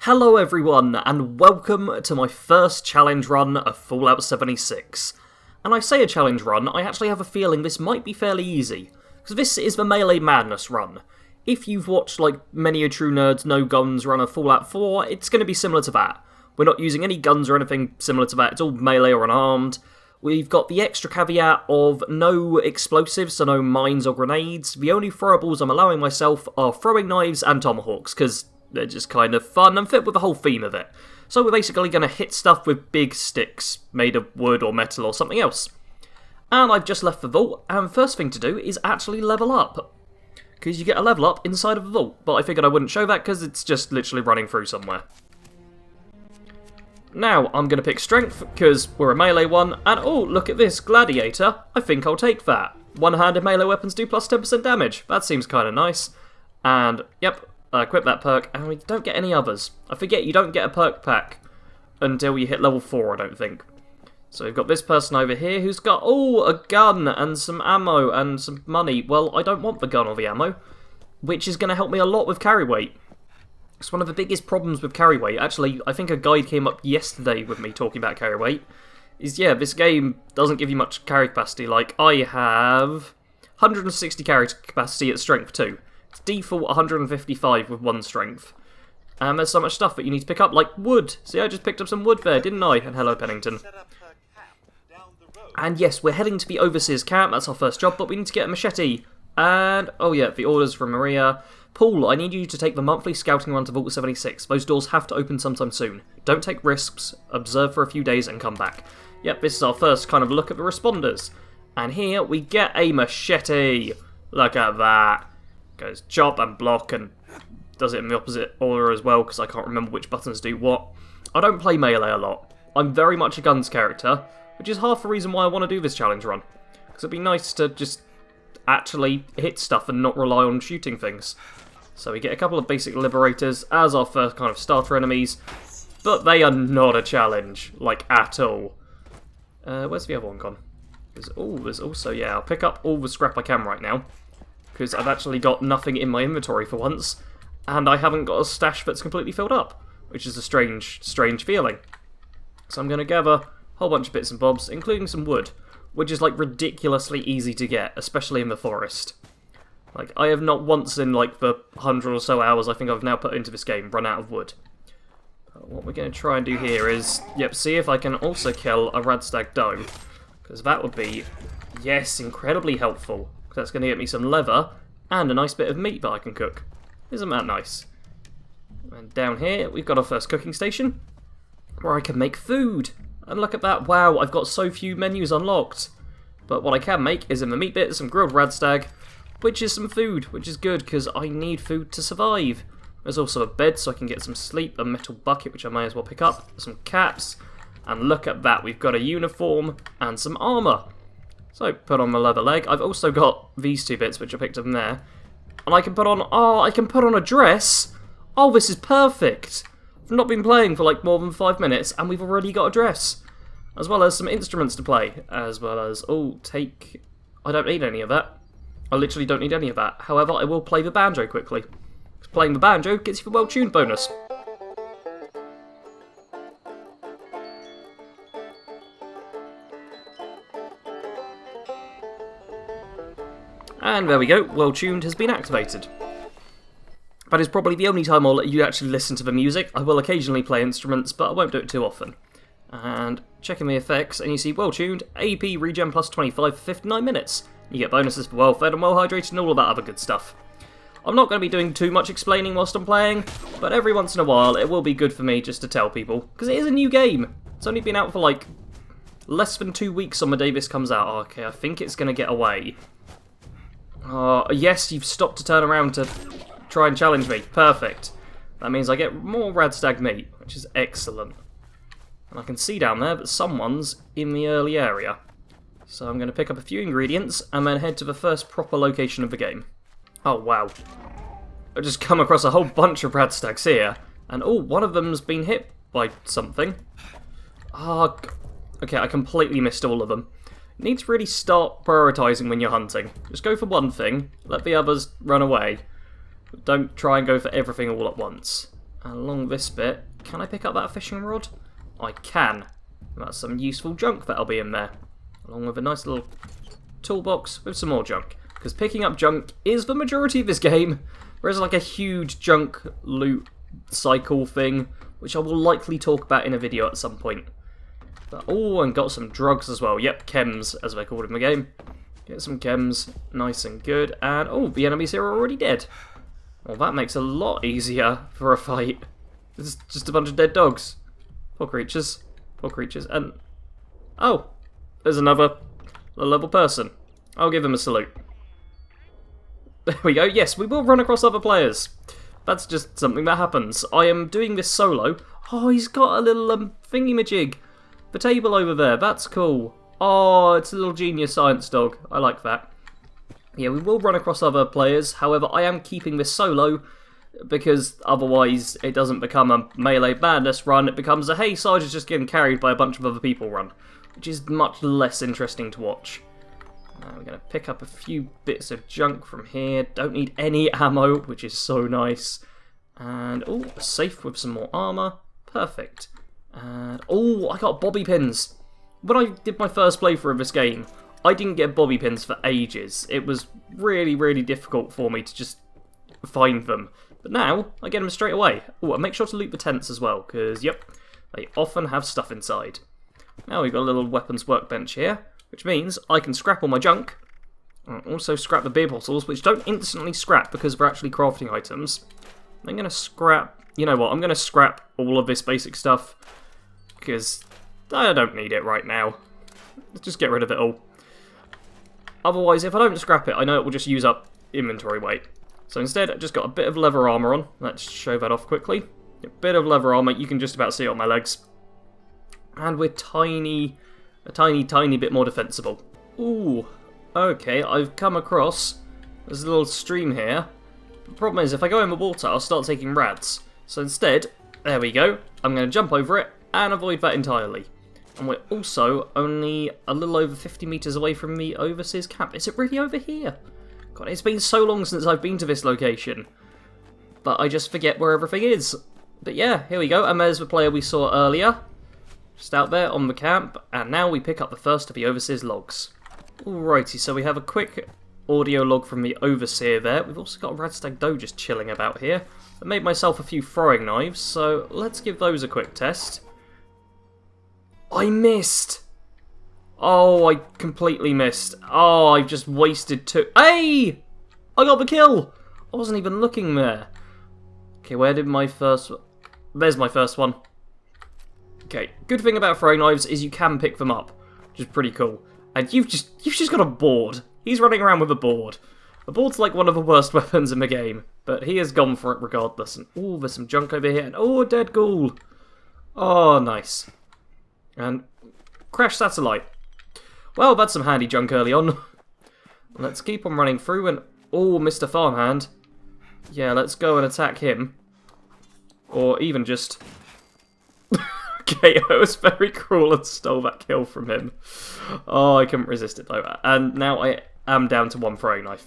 Hello everyone, and welcome to my first challenge run of Fallout 76. And I say a challenge run, I actually have a feeling this might be fairly easy, because this is the Melee Madness run. If you've watched like many a true nerd's no guns run of Fallout 4, it's going to be similar to that. We're not using any guns or anything similar to that, it's all melee or unarmed. We've got the extra caveat of no explosives, so no mines or grenades. The only throwables I'm allowing myself are throwing knives and tomahawks, because they're just kind of fun and fit with the whole theme of it. So we're basically going to hit stuff with big sticks made of wood or metal or something else. And I've just left the vault, and first thing to do is actually level up. Because you get a level up inside of the vault, but I figured I wouldn't show that because it's just literally running through somewhere. Now, I'm going to pick Strength, because we're a melee one, and oh, look at this, Gladiator. I think I'll take that. One-handed melee weapons do plus 10% damage. That seems kind of nice. And, yep, equip that perk, and we don't get any others. I forget you don't get a perk pack until you hit level 4, I don't think. So we've got this person over here who's got, oh, a gun and some ammo and some money. Well, I don't want the gun or the ammo, which is going to help me a lot with carry weight. It's one of the biggest problems with carry weight. Actually, I think a guide came up yesterday with me talking about carry weight. Is, yeah, this game doesn't give you much carry capacity. Like, I have 160 carry capacity at strength 2. It's default 155 with 1 strength. And there's so much stuff that you need to pick up, like wood. See, I just picked up some wood there, didn't I? And hello, Pennington. And yes, we're heading to the Overseer's camp. That's our first job, but we need to get a machete. And, oh yeah, the orders from Maria. Paul, I need you to take the monthly scouting run to Vault 76. Those doors have to open sometime soon. Don't take risks, observe for a few days and come back. Yep, this is our first kind of look at the responders. And here we get a machete. Look at that. Goes chop and block and does it in the opposite order as well because I can't remember which buttons do what. I don't play melee a lot. I'm very much a guns character, which is half the reason why I want to do this challenge run. Because it'd be nice to just actually hit stuff and not rely on shooting things. So we get a couple of basic liberators as our first kind of starter enemies, but they are not a challenge, like, at all. Where's the other one gone? There's also, yeah, I'll pick up all the scrap I can right now, because I've actually got nothing in my inventory for once, and I haven't got a stash that's completely filled up, which is a strange feeling. So I'm going to gather a whole bunch of bits and bobs, including some wood, which is, like, ridiculously easy to get, especially in the forest. Like, I have not once in, like, the 100 or so hours I think I've now put into this game run out of wood. What we're going to try and do here is, yep, see if I can also kill a radstag doe, because that would be, yes, incredibly helpful. That's going to get me some leather and a nice bit of meat that I can cook. Isn't that nice? And down here, we've got our first cooking station, where I can make food. And look at that, wow, I've got so few menus unlocked. But what I can make is in the meat bit, some grilled radstag, which is some food, which is good, because I need food to survive. There's also a bed, so I can get some sleep, a metal bucket, which I may as well pick up, some caps, and look at that, we've got a uniform and some armour. So, put on my leather leg. I've also got these two bits, which I picked up from there. And I can put on, I can put on a dress! Oh, this is perfect! I've not been playing for like more than 5 minutes, and we've already got a dress. As well as some instruments to play, as well as, I don't need any of that. I literally don't need any of that. However, I will play the banjo quickly. Because playing the banjo gets you the well-tuned bonus. And there we go, well-tuned has been activated. That is probably the only time I'll let you actually listen to the music. I will occasionally play instruments, but I won't do it too often. And checking the effects, and you see well-tuned, AP regen plus 25 for 59 minutes. You get bonuses for well-fed and well-hydrated and all of that other good stuff. I'm not going to be doing too much explaining whilst I'm playing, but every once in a while it will be good for me just to tell people, because it is a new game. It's only been out for like less than 2 weeks on the day this comes out. Okay, I think it's going to get away. Yes, you've stopped to turn around to try and challenge me. Perfect. That means I get more radstag meat, which is excellent. And I can see down there that someone's in the early area. So I'm going to pick up a few ingredients and then head to the first proper location of the game. Oh, wow. I've just come across a whole bunch of radstags here. And, oh, one of them's been hit by something. Okay, I completely missed all of them. You need to really start prioritising when you're hunting. Just go for one thing, let the others run away. Don't try and go for everything all at once. along this bit. Can I pick up that fishing rod? I can. That's some useful junk that'll be in there. Along with a nice little toolbox with some more junk. Because picking up junk is the majority of this game. There is like a huge junk loot cycle thing, which I will likely talk about in a video at some point. But, oh, and got some drugs as well. Yep, chems, as they called in the game. Get some chems, nice and good. And, oh, the enemies here are already dead. Well, that makes it a lot easier for a fight. It's just a bunch of dead dogs. Poor creatures. Poor creatures. And, oh, there's another level person. I'll give him a salute. There we go. Yes, we will run across other players. That's just something that happens. I am doing this solo. Oh, he's got a little thingy-majig. The table over there. That's cool. Oh, it's a little genius science dog. I like that. Yeah, we will run across other players. However, I am keeping this solo because otherwise it doesn't become a melee madness run. It becomes a, hey, Sarge is just getting carried by a bunch of other people run, which is much less interesting to watch. Now we're going to pick up a few bits of junk from here. Don't need any ammo, which is so nice. And, oh, a safe with some more armour. Perfect. And, oh, I got bobby pins. When I did my first playthrough of this game, I didn't get bobby pins for ages. It was really, really difficult for me to just find them. But now, I get them straight away. Oh, and make sure to loot the tents as well, because, yep, they often have stuff inside. Now we've got a little weapons workbench here, which means I can scrap all my junk. And also scrap the beer bottles, which don't instantly scrap because they're actually crafting items. I'm going to scrap... You know what, I'm going to scrap all of this basic stuff, because I don't need it right now. Let's just get rid of it all. Otherwise, if I don't scrap it, I know it will just use up inventory weight. So instead, I've just got a bit of leather armour on. Let's show that off quickly. A bit of leather armour, you can just about see it on my legs. And we're a tiny bit more defensible. Ooh, okay, I've come across... There's a little stream here. The problem is, if I go in the water, I'll start taking rads. So instead, there we go, I'm going to jump over it and avoid that entirely. And we're also only a little over 50 metres away from the overseer's camp. Is it really over here? God, it's been so long since I've been to this location. But I just forget where everything is. But yeah, here we go, and there's the player we saw earlier. Just out there on the camp, and now we pick up the first of the overseer's logs. Alrighty, so we have a quick audio log from the overseer there. We've also got a radstag doe just chilling about here. I made myself a few throwing knives, so let's give those a quick test. I missed! Oh, I completely missed. Oh, I just wasted two. Hey! I got the kill! I wasn't even looking there. Okay, where did my first... There's my first one. Okay, good thing about throwing knives is you can pick them up, which is pretty cool. And you've just got a board. He's running around with a board. A board's like one of the worst weapons in the game, but he has gone for it regardless. And oh, there's some junk over here. And oh, a dead ghoul. Oh, nice. And crash satellite. Well, that's some handy junk early on. Let's keep on running through and... Oh, Mr. Farmhand. Yeah, let's go and attack him. Or even just... Okay, I was very cruel and stole that kill from him. Oh, I couldn't resist it though. And now I am down to one throwing knife.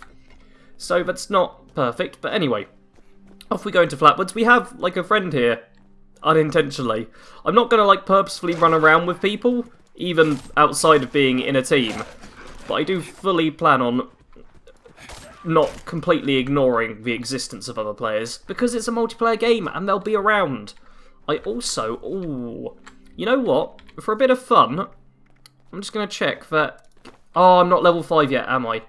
So that's not perfect, but anyway. Off we go into Flatwoods. We have, like, a friend here. Unintentionally. I'm not going to, like, purposefully run around with people, even outside of being in a team. But I do fully plan on not completely ignoring the existence of other players, because it's a multiplayer game and they'll be around. I also... Ooh, you know what? For a bit of fun, I'm just going to check that... Oh, I'm not level 5 yet, am I?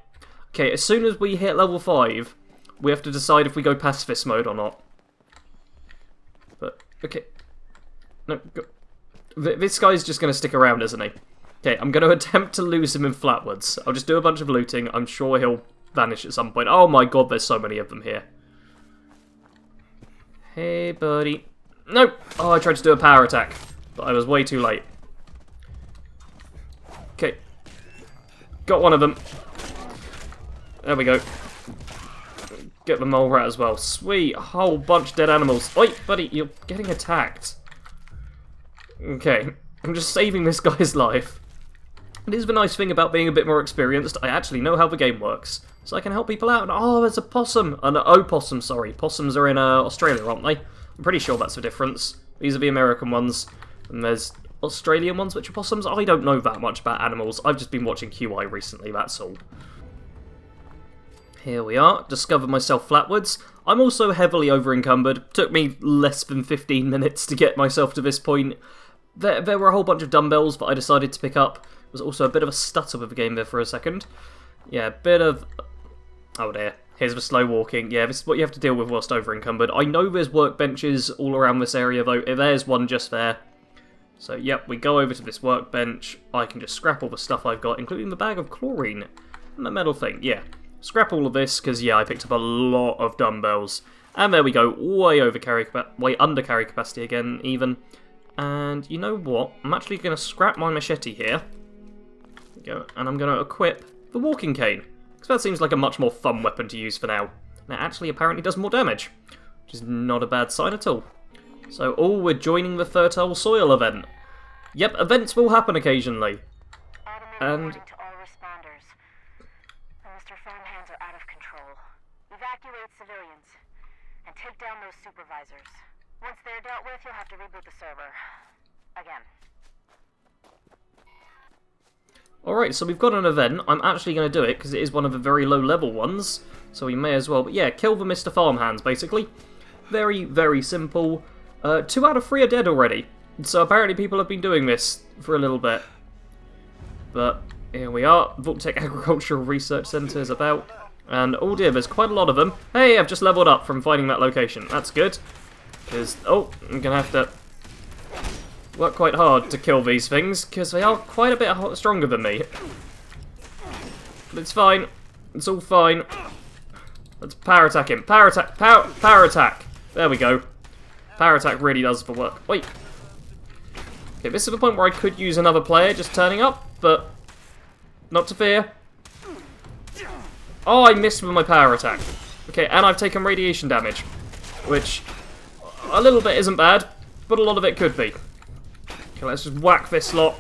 Okay, as soon as we hit level 5, we have to decide if we go pacifist mode or not. But, okay. No, go. This guy's just going to stick around, isn't he? Okay, I'm going to attempt to lose him in Flatwoods. I'll just do a bunch of looting. I'm sure he'll vanish at some point. Oh my god, there's so many of them here. Hey, buddy. Nope. Oh, I tried to do a power attack, but I was way too late. Okay. Got one of them. There we go. Get the mole rat as well. Sweet. A whole bunch of dead animals. Oi, buddy, you're getting attacked. Okay. I'm just saving this guy's life. It is the nice thing about being a bit more experienced. I actually know how the game works. So I can help people out. And, oh, there's a possum. An opossum, sorry. Possums are in Australia, aren't they? I'm pretty sure that's the difference. These are the American ones, and there's Australian ones which are possums. I don't know that much about animals. I've just been watching QI recently, that's all. Here we are, discovered myself Flatwoods. I'm also heavily over-encumbered. Took me less than 15 minutes to get myself to this point. There were a whole bunch of dumbbells that I decided to pick up. There was also a bit of a stutter with the game there for a second. Yeah, a bit of... Oh dear, here's the slow walking. Yeah, this is what you have to deal with whilst over-encumbered. I know there's workbenches all around this area though. There's one just there. So yep, we go over to this workbench. I can just scrap all the stuff I've got, including the bag of chlorine and the metal thing, yeah. Scrap all of this, because, yeah, I picked up a lot of dumbbells. And there we go, way under carry capacity again, even. And you know what? I'm actually going to scrap my machete here. There we go. And I'm going to equip the walking cane. Because that seems like a much more fun weapon to use for now. And it actually apparently does more damage. Which is not a bad sign at all. So, oh, we're joining the Fertile Soil event. Yep, events will happen occasionally. And... Evacuate civilians, and take down those supervisors. Once they're dealt with, you'll have to reboot the server. Again. Alright, so we've got an event. I'm actually going to do it, because it is one of the very low-level ones, so we may as well. But yeah, kill the Mr. Farmhands, basically. Very, very simple. 2 out of 3 are dead already. So apparently people have been doing this for a little bit. But here we are. Voltec Agricultural Research Centre is about. And, oh dear, there's quite a lot of them. Hey, I've just leveled up from finding that location. That's good. Because, oh, I'm going to have to work quite hard to kill these things, because they are quite a bit stronger than me. But it's fine. It's all fine. Let's power attack him. Power attack. Power attack. There we go. Power attack really does the work. Wait. Okay, this is the point where I could use another player just turning up, but not to fear. Oh, I missed with my power attack. Okay, and I've taken radiation damage, which a little bit isn't bad, but a lot of it could be. Okay, let's just whack this lot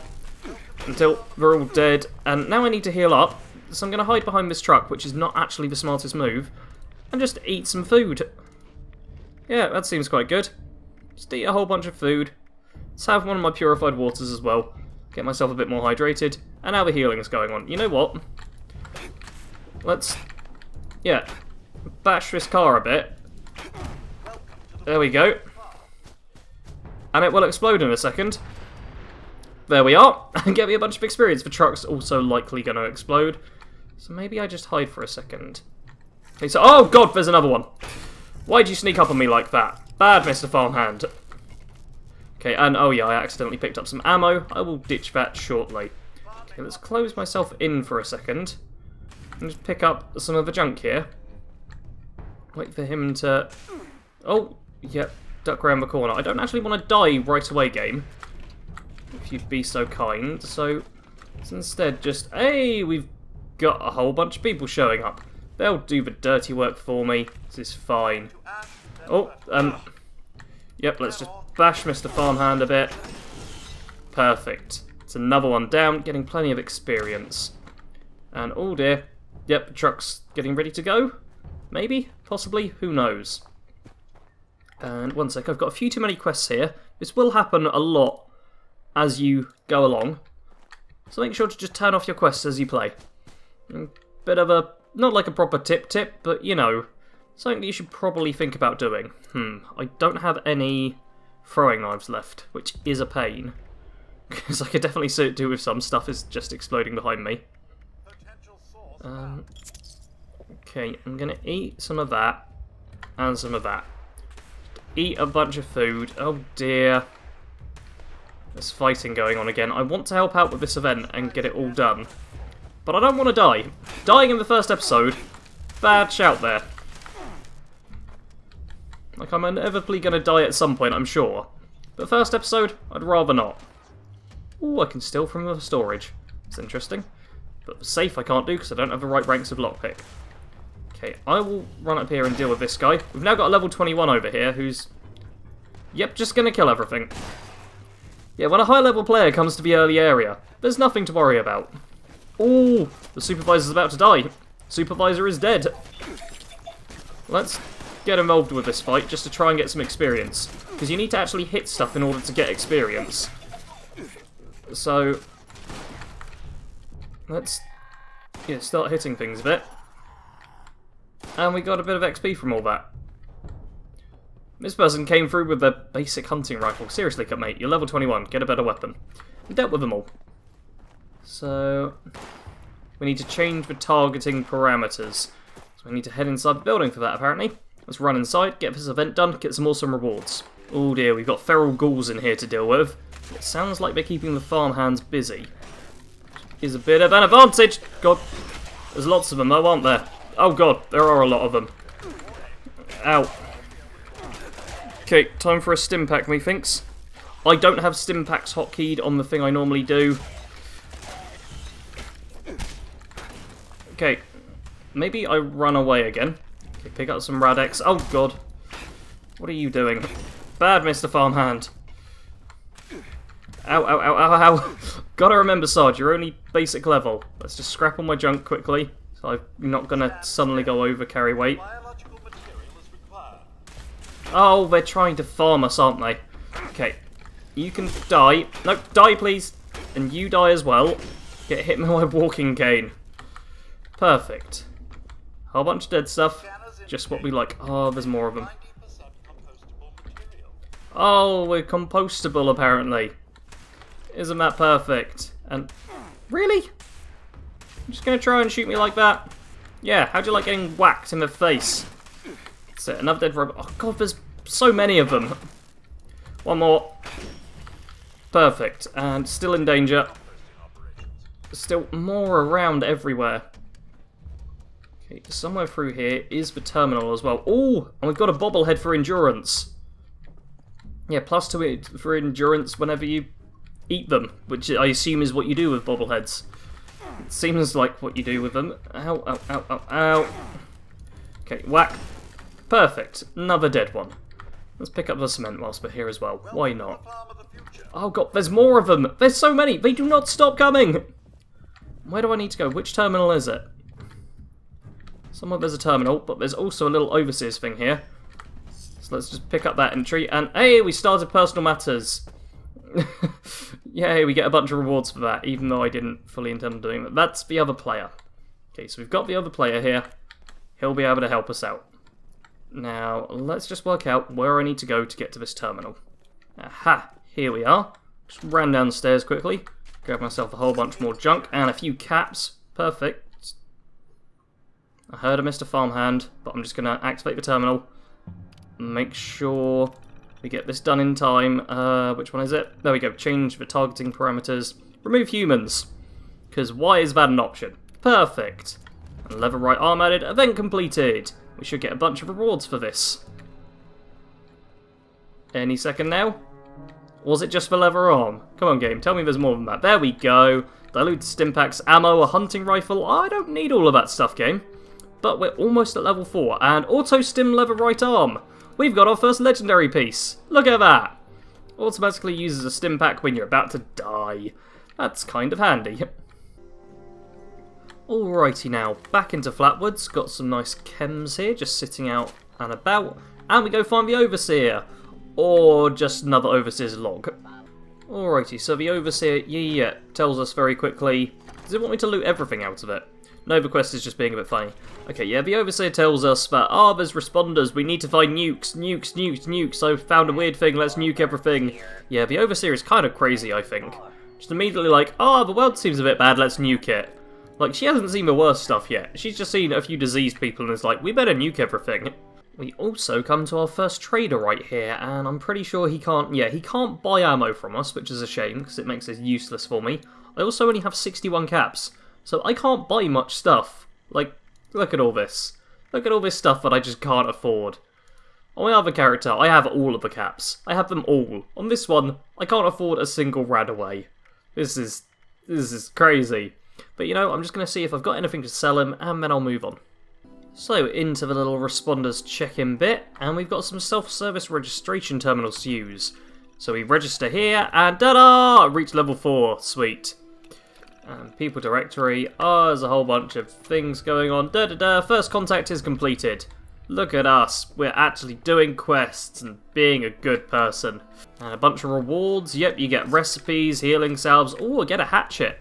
until they're all dead. And now I need to heal up, so I'm going to hide behind this truck, which is not actually the smartest move, and just eat some food. Yeah, that seems quite good. Just eat a whole bunch of food. Let's have one of my purified waters as well. Get myself a bit more hydrated. And now the healing is going on. You know what? Let's, yeah, bash this car a bit. There we go. And it will explode in a second. There we are. And get me a bunch of experience. The truck's also likely going to explode. So maybe I just hide for a second. Okay, so, oh god, there's another one. Why'd you sneak up on me like that? Bad, Mr. Farmhand. Okay, and oh yeah, I accidentally picked up some ammo. I will ditch that shortly. Okay, let's close myself in for a second. And just pick up some of the junk here. Wait for him to... Oh, yep, duck around the corner. I don't actually want to die right away, game. If you'd be so kind. So, let's instead just... Hey, we've got a whole bunch of people showing up. They'll do the dirty work for me. This is fine. Oh, yep, let's just bash Mr. Farmhand a bit. Perfect. It's another one down, getting plenty of experience. And, oh dear. Yep, the truck's getting ready to go. Maybe? Possibly? Who knows? And one sec, I've got a few too many quests here. This will happen a lot as you go along. So make sure to just turn off your quests as you play. Bit of a, not like a proper tip, but you know, something that you should probably think about doing. I don't have any throwing knives left, which is a pain. Because I could definitely do with some stuff is just exploding behind me. Okay, I'm going to eat some of that, and some of that. Eat a bunch of food. Oh dear. There's fighting going on again. I want to help out with this event and get it all done. But I don't want to die. Dying in the first episode, bad shout there. Like, I'm inevitably going to die at some point, I'm sure. But first episode, I'd rather not. Ooh, I can steal from the storage. It's interesting. But safe I can't do because I don't have the right ranks of lockpick. Okay, I will run up here and deal with this guy. We've now got a level 21 over here who's... Yep, just going to kill everything. Yeah, when a high-level player comes to the early area, there's nothing to worry about. Ooh, the supervisor's about to die. Supervisor is dead. Let's get involved with this fight just to try and get some experience. Because you need to actually hit stuff in order to get experience. So, let's start hitting things a bit. And we got a bit of XP from all that. This person came through with a basic hunting rifle. Seriously, mate, you're level 21. Get a better weapon. We dealt with them all. So, we need to change the targeting parameters. So we need to head inside the building for that, apparently. Let's run inside, get this event done, get some awesome rewards. Oh dear, we've got feral ghouls in here to deal with. It sounds like they're keeping the farmhands busy. Is a bit of an advantage. God, there's lots of them though, aren't there? Oh god, there are a lot of them. Ow. Okay, time for a stim pack, methinks. I don't have stim packs hotkeyed on the thing I normally do. Okay, maybe I run away again. Okay, pick up some Radex. Oh god. What are you doing? Bad, Mr. Farmhand. Ow, ow, ow, ow, ow. Gotta remember, Sarge, you're only basic level. Let's just scrap all my junk quickly, so I'm not gonna suddenly go over carry weight. Oh, they're trying to farm us, aren't they? Okay, you can die. No, die, please. And you die as well. Get hit with my walking cane. Perfect. Whole bunch of dead stuff. Just what we like. Oh, there's more of them. Oh, we're compostable, apparently. Isn't that perfect? And really? You're just gonna try and shoot me like that? Yeah, how'd you like getting whacked in the face? That's it, another dead robot. Oh god, there's so many of them. One more. Perfect. And still in danger. Still more around everywhere. Okay, somewhere through here is the terminal as well. Oh, and we've got a bobblehead for endurance. Yeah, +2 for endurance whenever you eat them, which I assume is what you do with bobbleheads. It seems like what you do with them. Ow, ow, ow, ow, ow. Okay, whack. Perfect. Another dead one. Let's pick up the cement whilst we're here as well. Why not? Oh god, there's more of them. There's so many. They do not stop coming. Where do I need to go? Which terminal is it? Somewhere there's a terminal, but there's also a little overseers thing here. So let's just pick up that entry, and hey, we started personal matters. Yay, we get a bunch of rewards for that, even though I didn't fully intend on doing that. That's the other player. Okay, so we've got the other player here. He'll be able to help us out. Now, let's just work out where I need to go to get to this terminal. Aha, here we are. Just ran down the stairs quickly. Grab myself a whole bunch more junk and a few caps. Perfect. I heard of Mr. Farmhand, but I'm just going to activate the terminal. Make sure we get this done in time. Which one is it? There we go. Change the targeting parameters. Remove humans. Because why is that an option? Perfect. And lever right arm added. Event completed. We should get a bunch of rewards for this. Any second now? Or was it just for lever arm? Come on, game. Tell me there's more than that. There we go. Dilute stim packs, ammo, a hunting rifle. I don't need all of that stuff, game. But we're almost at level 4. And auto stim lever right arm. We've got our first legendary piece. Look at that. Automatically uses a stim pack when you're about to die. That's kind of handy. Alrighty now, back into Flatwoods. Got some nice chems here, just sitting out and about. And we go find the Overseer. Or just another Overseer's log. Alrighty, so the Overseer, tells us very quickly. Does it want me to loot everything out of it? No, the quest is just being a bit funny. Okay, yeah, the Overseer tells us that, there's responders, we need to find nukes, nukes, nukes, nukes, I found a weird thing, let's nuke everything. Yeah, the Overseer is kind of crazy, I think. Just immediately like, the world seems a bit bad, let's nuke it. Like, she hasn't seen the worst stuff yet. She's just seen a few diseased people and is like, we better nuke everything. We also come to our first trader right here, and I'm pretty sure he can't buy ammo from us, which is a shame, because it makes it useless for me. I also only have 61 caps. So I can't buy much stuff. Like, look at all this. Look at all this stuff that I just can't afford. On my other character, I have all of the caps. I have them all. On this one, I can't afford a single Radaway. This is crazy. But you know, I'm just going to see if I've got anything to sell him, and then I'll move on. So, into the little responders check-in bit, and we've got some self-service registration terminals to use. So we register here, and ta-da! Reach level 4. Sweet. People directory. There's a whole bunch of things going on. First contact is completed. Look at us, we're actually doing quests and being a good person. And a bunch of rewards, yep, you get recipes, healing salves, ooh, get a hatchet.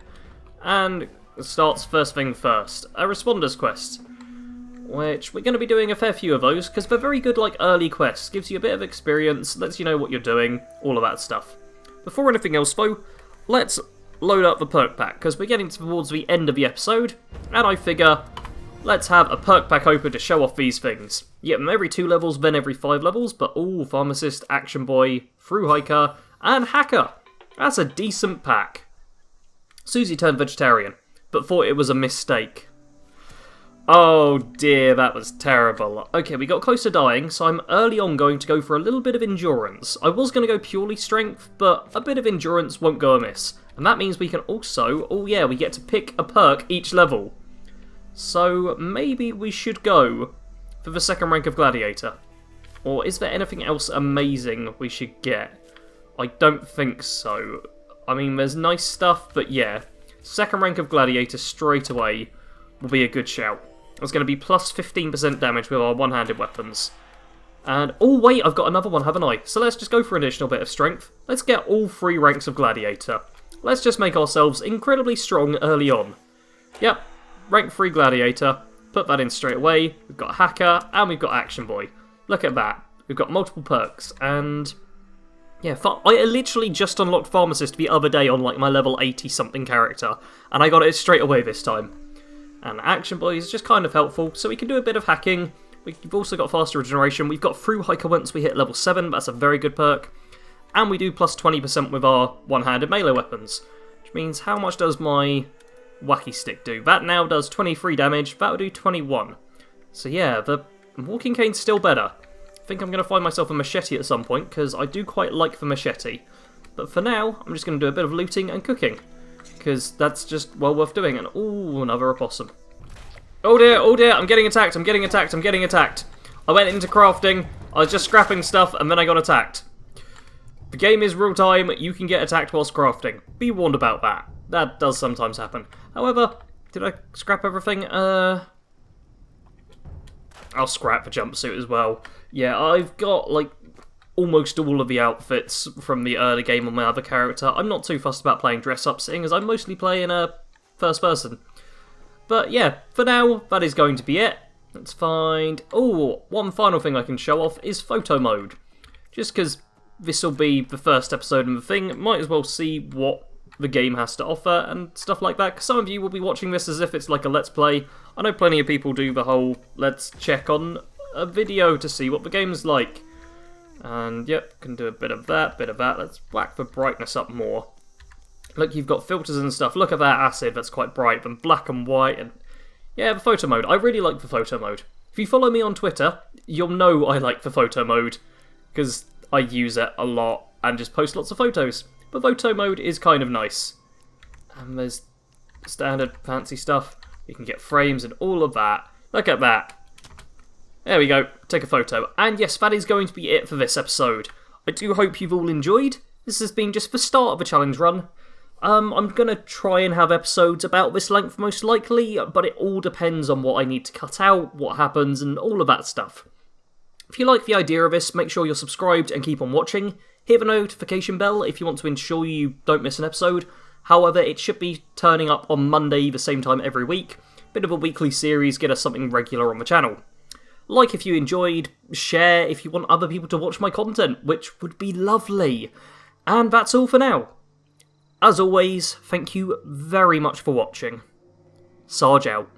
And it starts first thing first, a responders quest. Which we're going to be doing a fair few of those, because they're very good like early quests, gives you a bit of experience, lets you know what you're doing, all of that stuff. Before anything else though, let's load up the perk pack, because we're getting towards the end of the episode, and I figure, let's have a perk pack open to show off these things. You get them every 2 levels, then every 5 levels, but all Pharmacist, Action Boy, Through Hiker, and Hacker. That's a decent pack. Susie turned vegetarian, but thought it was a mistake. Oh dear, that was terrible. Okay, we got close to dying, so I'm early on going to go for a little bit of endurance. I was going to go purely strength, but a bit of endurance won't go amiss. And that means we can also, oh yeah, we get to pick a perk each level. So maybe we should go for the second rank of Gladiator. Or is there anything else amazing we should get? I don't think so. I mean, there's nice stuff, but yeah. Second rank of Gladiator straight away will be a good shout. It's going to be plus 15% damage with our one-handed weapons. And, oh wait, I've got another one, haven't I? So let's just go for an additional bit of strength. Let's get all 3 ranks of Gladiator. Let's just make ourselves incredibly strong early on. Yep, rank 3 Gladiator. Put that in straight away. We've got Hacker, and we've got Action Boy. Look at that. We've got multiple perks, and yeah, I literally just unlocked Pharmacist the other day on like my level 80-something character, and I got it straight away this time. And Action Boy is just kind of helpful, so we can do a bit of hacking. We've also got faster regeneration. We've got Through Hiker once we hit level 7, that's a very good perk. And we do plus 20% with our one-handed melee weapons, which means how much does my Wacky Stick do? That now does 23 damage, that would do 21. So yeah, the Walking Cane's still better. I think I'm going to find myself a machete at some point, because I do quite like the machete. But for now, I'm just going to do a bit of looting and cooking, because that's just well worth doing. And ooh, another opossum. Oh dear, I'm getting attacked, I'm getting attacked, I'm getting attacked. I went into crafting, I was just scrapping stuff, and then I got attacked. The game is real time, you can get attacked whilst crafting. Be warned about that. That does sometimes happen. However, did I scrap everything? I'll scrap the jumpsuit as well. Yeah, I've got, like, almost all of the outfits from the early game on my other character. I'm not too fussed about playing dress-up, seeing as I mostly play in a first person. But yeah, for now, that is going to be it. Let's find... oh, one final thing I can show off is photo mode. Just because this will be the first episode of the thing, might as well see what the game has to offer and stuff like that. Because some of you will be watching this as if it's like a Let's Play. I know plenty of people do the whole let's check on a video to see what the game's like. And yep, can do a bit of that, Let's whack the brightness up more. Look, you've got filters and stuff. Look at that acid, that's quite bright, and black and white, and yeah, the photo mode. I really like the photo mode. If you follow me on Twitter, you'll know I like the photo mode, because I use it a lot and just post lots of photos. But photo mode is kind of nice. And there's standard fancy stuff. You can get frames and all of that. Look at that. There we go, take a photo. And yes, that is going to be it for this episode. I do hope you've all enjoyed. This has been just the start of a challenge run. I'm going to try and have episodes about this length most likely, but it all depends on what I need to cut out, what happens, and all of that stuff. If you like the idea of this, make sure you're subscribed and keep on watching. Hit the notification bell if you want to ensure you don't miss an episode. However, it should be turning up on Monday the same time every week. Bit of a weekly series, get us something regular on the channel. Like if you enjoyed, share if you want other people to watch my content, which would be lovely. And that's all for now. As always, thank you very much for watching. Sarge out.